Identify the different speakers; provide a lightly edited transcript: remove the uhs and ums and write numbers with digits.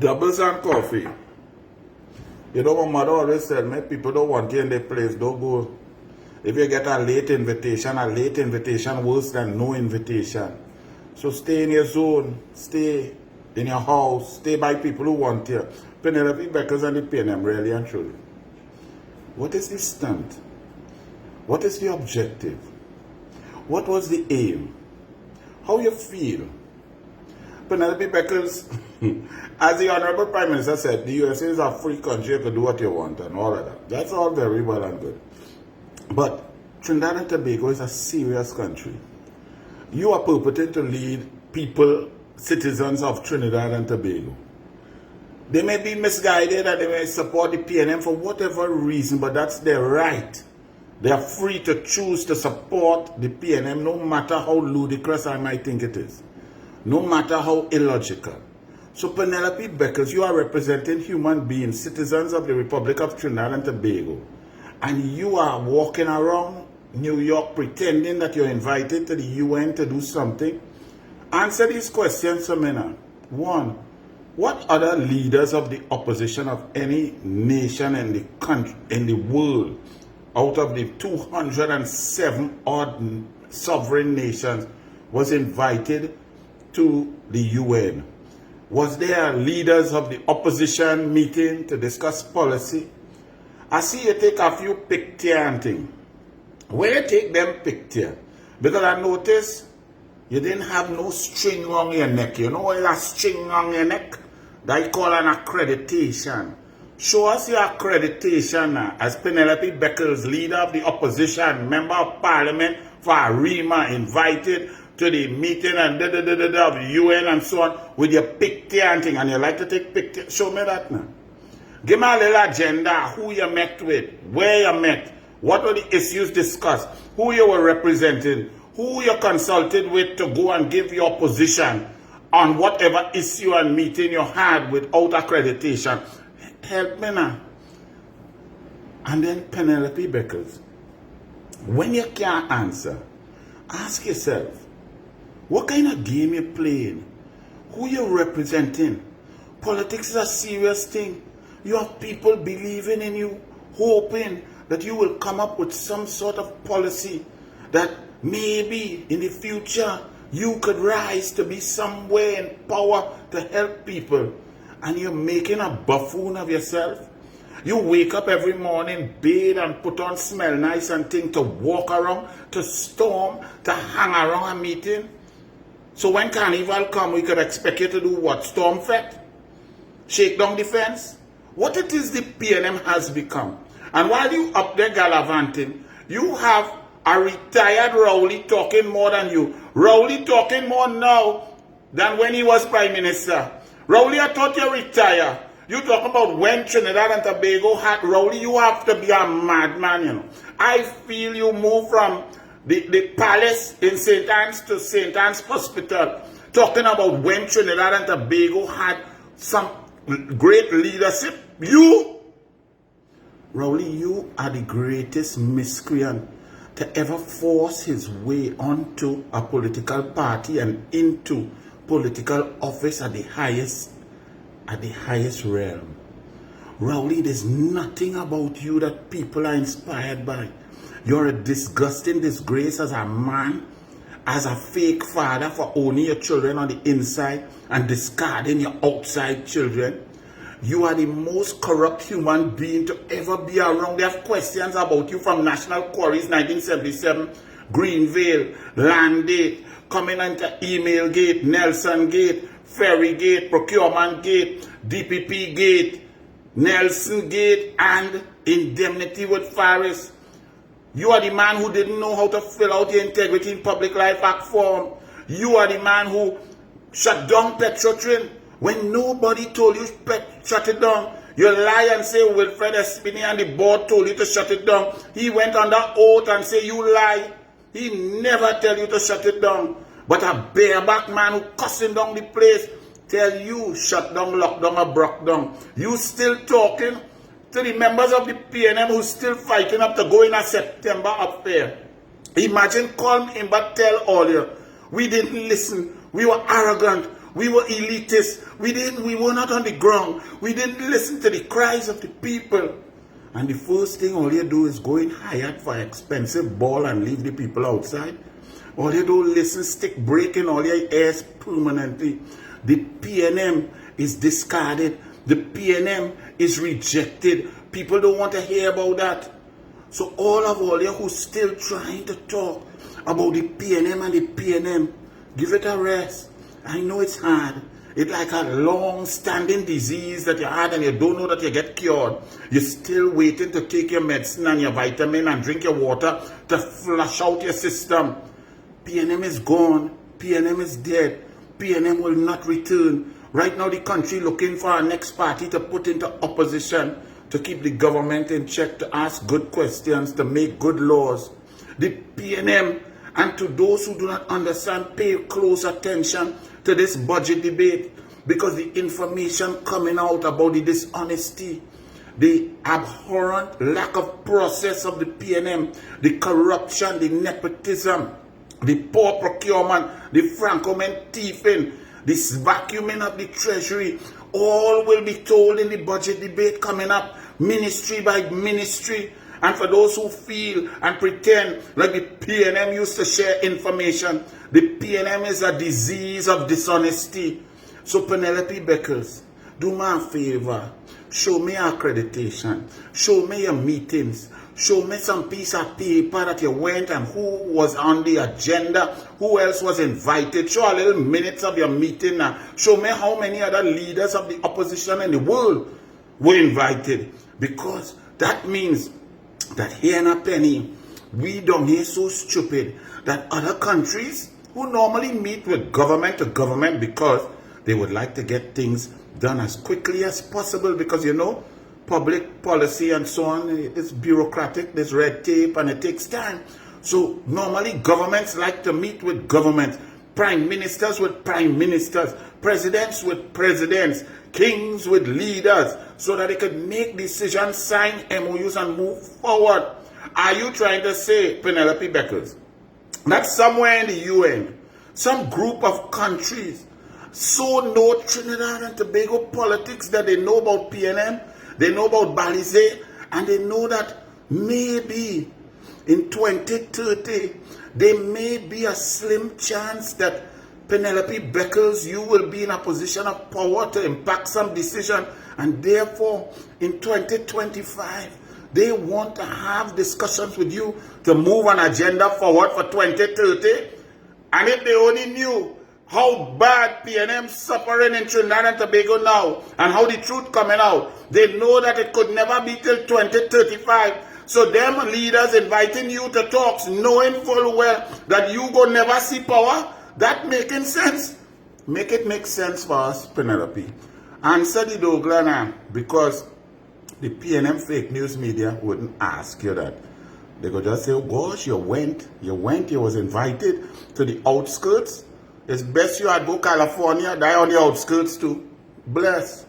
Speaker 1: Doubles and coffee. You know, my mother always said, me, people don't want you in their place, don't go. If you get a late invitation worse than no invitation. So stay in your zone, stay in your house, stay by people who want you. Penelope, Beckles and the PNM, really and truly. What is the stunt? What is the objective? What was the aim? How you feel? Penelope Beckles, as the Honorable Prime Minister said, the USA is a free country, you can do what you want and all of that. That's all very well and good. But Trinidad and Tobago is a serious country. You are purported to lead people, citizens of Trinidad and Tobago. They may be misguided and they may support the PNM for whatever reason, but that's their right. They are free to choose to support the PNM no matter how ludicrous I might think it is. No matter how illogical. So Penelope Beckles, you are representing human beings, citizens of the Republic of Trinidad and Tobago. And you are walking around New York pretending that you're invited to the UN to do something. Answer these questions, Samina. One, what other leaders of the opposition of any nation in the country, in the world, out of the 207 odd sovereign nations, was invited to the UN? Was there leaders of the opposition meeting to discuss policy? I see you take a few picture and thing. Where you take them picture? Because I noticed you didn't have no string on your neck. You know what a string on your neck? That you call an accreditation. Show us your accreditation now as Penelope Beckles, leader of the opposition, member of parliament for Arima, invited to the meeting and of the UN and so on with your picture and thing. And you like to take pictures. Show me that now. Give me a little agenda, who you met with, where you met, what were the issues discussed, who you were representing, who you consulted with to go and give your position on whatever issue and meeting you had without accreditation. Help me now. And then Penelope Beckles, when you can't answer, ask yourself, what kind of game you playing? Who you representing? Politics is a serious thing. You have people believing in you, hoping that you will come up with some sort of policy that maybe in the future you could rise to be somewhere in power to help people. And you're making a buffoon of yourself. You wake up every morning, bathe and put on smell nice and thing to walk around, to storm, to hang around a meeting. So when Carnival come, we could expect you to do what? Storm fete? Shake down the fence? What it is the PNM has become. And while you up there gallivanting, you have a retired Rowley talking more than you. Rowley talking more now than when he was Prime Minister. Rowley, I thought you retired. You talk about when Trinidad and Tobago had Rowley, you have to be a madman, you know. I feel you move from the palace in St. Anne's to St. Anne's Hospital, talking about when Trinidad and Tobago had some great leadership. You, Rowley, you are the greatest miscreant to ever force his way onto a political party and into political office at the highest realm. Rowley, there's nothing about you that people are inspired by. You're a disgusting disgrace as a man, as a fake father for owning your children on the inside and discarding your outside children. You are the most corrupt human being to ever be around. They have questions about you from National Quarries 1977, Greenvale, Land Gate, coming into Email Gate, Nelson Gate, Ferry Gate, Procurement Gate, DPP Gate, Nelson Gate, and Indemnity with Faris. You are the man who didn't know how to fill out your Integrity in Public Life Act form. You are the man who shut down Petrotrin when nobody told you shut it down. You lie and say Wilfred Espini and the board told you to shut it down. He went under oath and say you lie. He never tell you to shut it down. But a bareback man who cussing down the place tell you shut down, lock down, or broke down. You still talking to the members of the PNM who still fighting up to go in a September affair. Imagine call him but tell all you, we didn't listen, we were arrogant, We were elitists. We were not on the ground. We didn't listen to the cries of the people. And the first thing all you do is go in hired for expensive ball and leave the people outside. All you do listen, stick breaking all your ears permanently. The PNM is discarded. The PNM is rejected. People don't want to hear about that. So all you who's still trying to talk about the PNM and the PNM, give it a rest. I know it's hard. It's like a long-standing disease that you had and you don't know that you get cured. You're still waiting to take your medicine and your vitamin and drink your water to flush out your system. PNM is gone. PNM is dead. PNM will not return. Right now the country looking for our next party to put into opposition, to keep the government in check, to ask good questions, to make good laws. The PNM, and to those who do not understand, pay close attention to this budget debate, because the information coming out about the dishonesty, the abhorrent lack of process of the PNM, the corruption, the nepotism, the poor procurement, the Franco-men thieving, this vacuuming of the treasury, all will be told in the budget debate coming up, ministry by ministry. And for those who feel and pretend like the PNM used to share information, the PNM is a disease of dishonesty. So Penelope Beckles, do me a favor. Show me your accreditation. Show me your meetings. Show me some piece of paper that you went and who was on the agenda, who else was invited. Show a little minutes of your meeting. Show me how many other leaders of the opposition in the world were invited. Because that means that here in a penny, we down here so stupid that other countries who normally meet with government to government because they would like to get things done as quickly as possible, because you know, public policy and so on is bureaucratic, there's red tape and it takes time. So normally governments like to meet with governments, prime ministers with prime ministers, presidents with presidents, kings with leaders, so that they could make decisions, sign MOUs and move forward. Are you trying to say, Penelope Beckles, that somewhere in the UN, some group of countries so know Trinidad and Tobago politics that they know about PNM, they know about Belize, and they know that maybe in 2030, there may be a slim chance that Penelope Beckles, you will be in a position of power to impact some decision, and therefore in 2025, they want to have discussions with you to move an agenda forward for 2030. And if they only knew how bad PNM suffering in Trinidad and Tobago now, and how the truth coming out, they know that it could never be till 2035. So them leaders inviting you to talks, knowing full well that you go never see power, that making sense? Make it make sense for us, Penelope. Answer the Douglas now, because the PNM fake news media wouldn't ask you that. They could just say, oh gosh, you went, you was invited to the outskirts. It's best you had go California, die on the outskirts too. Bless.